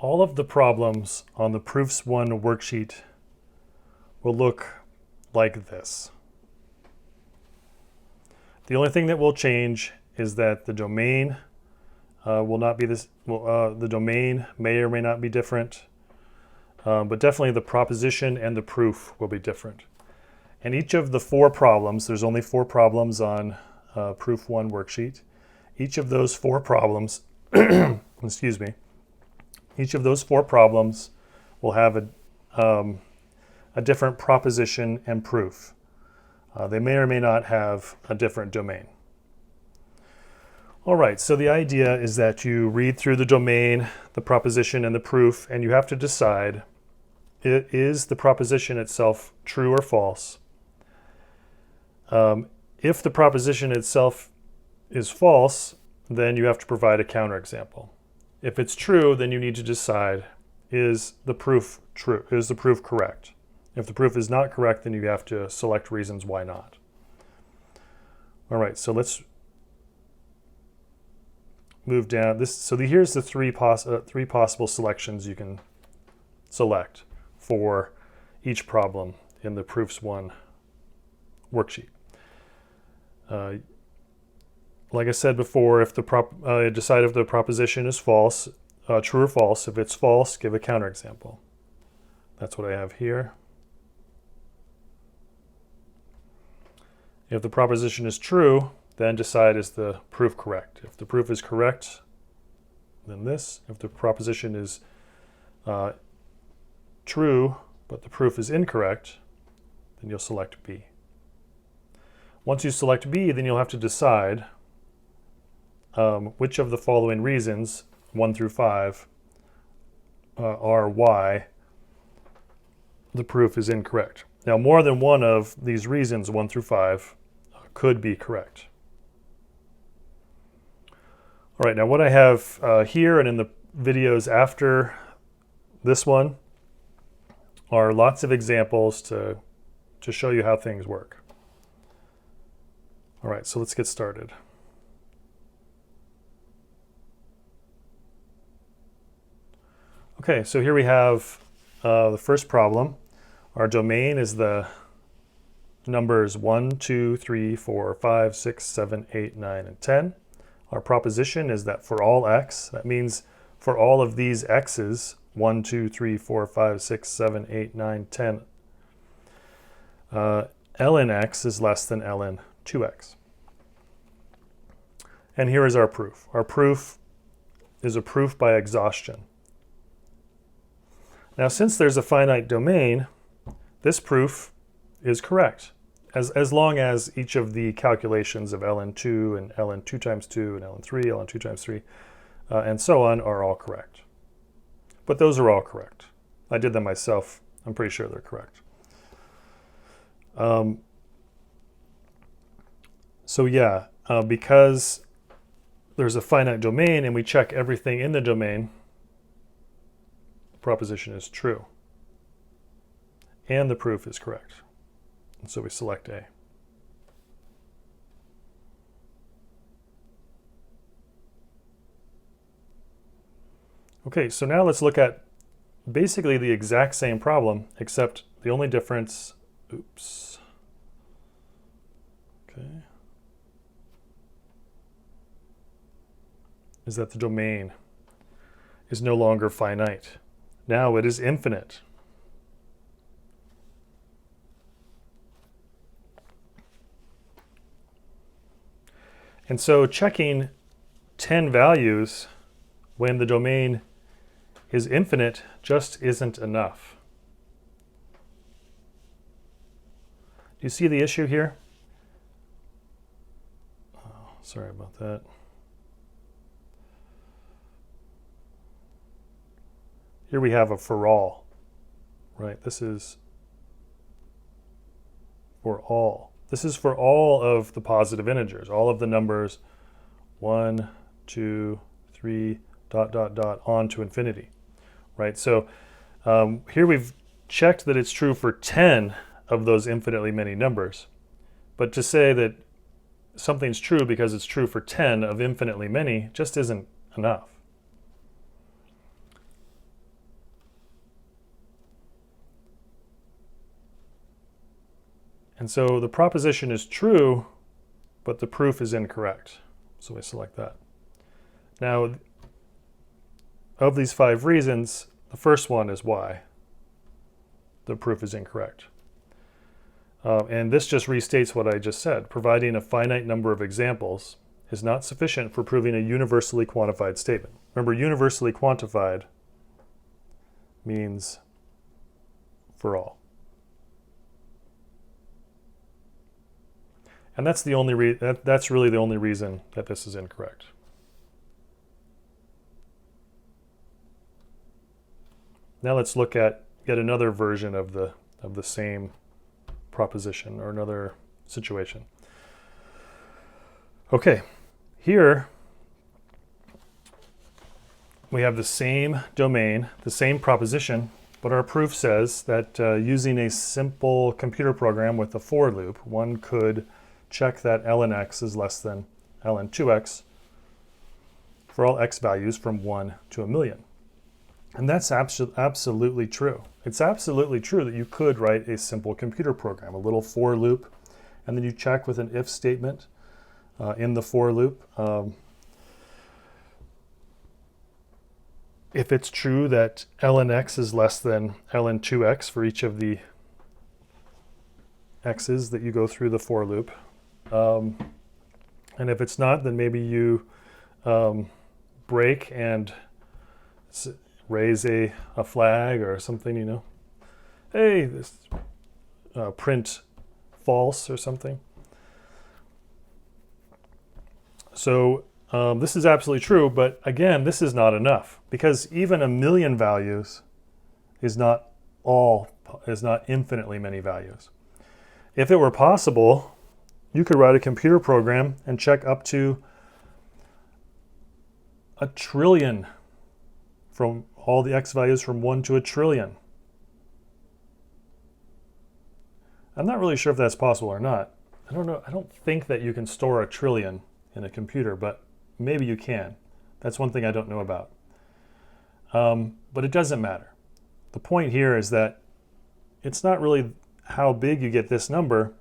all of the problems on the Proofs 1 worksheet will look like this. The only thing that will change is that the domain will not be this. The domain may or may not be different, but definitely the proposition and the proof will be different. And each of the 4 problems, there's only 4 problems on Proof 1 worksheet. Each of those 4 problems, excuse me, each of those 4 problems will have a different proposition and proof. They may or may not have a different domain. All right, so the idea is that you read through the domain, the proposition, and the proof, and you have to decide, is the proposition itself true or false? If the proposition itself is false, then you have to provide a counterexample. If it's true, then you need to decide, is the proof true? Is the proof correct? If the proof is not correct, then you have to select reasons why not. All right, so let's move down. Here's the three possible selections you can select for each problem in the Proofs 1 worksheet. Like I said before, if decide if the proposition is false, true or false. If it's false, give a counterexample. That's what I have here. If the proposition is true, then decide, is the proof correct? If the proof is correct, then this. If the proposition is true, but the proof is incorrect, then you'll select B. Once you select B, then you'll have to decide which of the following reasons, 1 through 5, are why the proof is incorrect. Now, more than one of these reasons, 1 through 5, could be correct. All right, now what I have here and in the videos after this one are lots of examples to show you how things work. All right, so let's get started. Okay, so here we have the first problem. Our domain is the numbers 1, 2, 3, 4, 5, 6, 7, 8, 9, and 10. Our proposition is that for all x, that means for all of these x's, 1, 2, 3, 4, 5, 6, 7, 8, 9, 10, ln x is less than ln 2x. And here is our proof. Our proof is a proof by exhaustion. Now, since there's a finite domain, this proof is correct, as long as each of the calculations of ln2 and ln2 times 2 and ln3, ln2 times 3, and so on are all correct. But those are all correct. I did them myself. I'm pretty sure they're correct. So yeah, because there's a finite domain and we check everything in the domain, the proposition is true. And the proof is correct. And so we select A. Okay, so now let's look at basically the exact same problem, except the only difference, is that the domain is no longer finite. Now it is infinite. And so checking 10 values when the domain is infinite just isn't enough. Do you see the issue here? Oh, sorry about that. Here we have a for all, right? This is for all. This is for all of the positive integers, all of the numbers 1, 2, 3, ... on to infinity, right? So here we've checked that it's true for 10 of those infinitely many numbers. But to say that something's true because it's true for 10 of infinitely many just isn't enough. And so the proposition is true, but the proof is incorrect. So we select that. Now, of these 5 reasons, the first one is why the proof is incorrect. And this just restates what I just said. Providing a finite number of examples is not sufficient for proving a universally quantified statement. Remember, universally quantified means for all. And that's the only that's really the only reason that this is incorrect. Now let's look at yet another version of the same proposition or another situation. Okay, here we have the same domain, the same proposition, but our proof says that using a simple computer program with a for loop, one could check that ln x is less than ln 2x for all x values from 1 to 1,000,000. And that's absolutely true. It's absolutely true that you could write a simple computer program, a little for loop, and then you check with an if statement in the for loop. If it's true that ln x is less than ln 2x for each of the x's that you go through the for loop. And if it's not, then maybe you break and raise a flag or something, you know. Hey, this print false or something. So this is absolutely true, but again, this is not enough because even 1,000,000 values is not infinitely many values. If it were possible, you could write a computer program and check up to 1,000,000,000,000 from all the x values from 1 to 1,000,000,000,000. I'm not really sure if that's possible or not. I don't know. I don't think that you can store 1,000,000,000,000 in a computer, but maybe you can. That's one thing I don't know about. But it doesn't matter. The point here is that it's not really how big you get this number.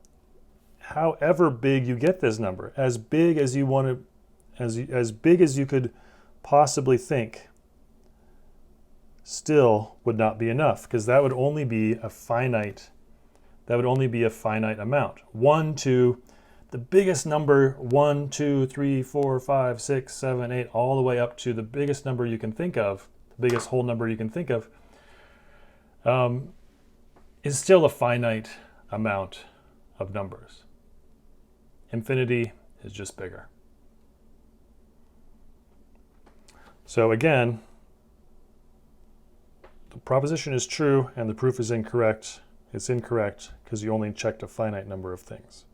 However big you get this number, as big as you want to, as big as you could possibly think, still would not be enough because that would only be a finite. That would only be a finite amount. 1 to the biggest number, 1, 2, 3, 4, 5, 6, 7, 8, all the way up to the biggest number you can think of, the biggest whole number you can think of, is still a finite amount of numbers. Infinity is just bigger. So again, the proposition is true and the proof is incorrect. It's incorrect because you only checked a finite number of things.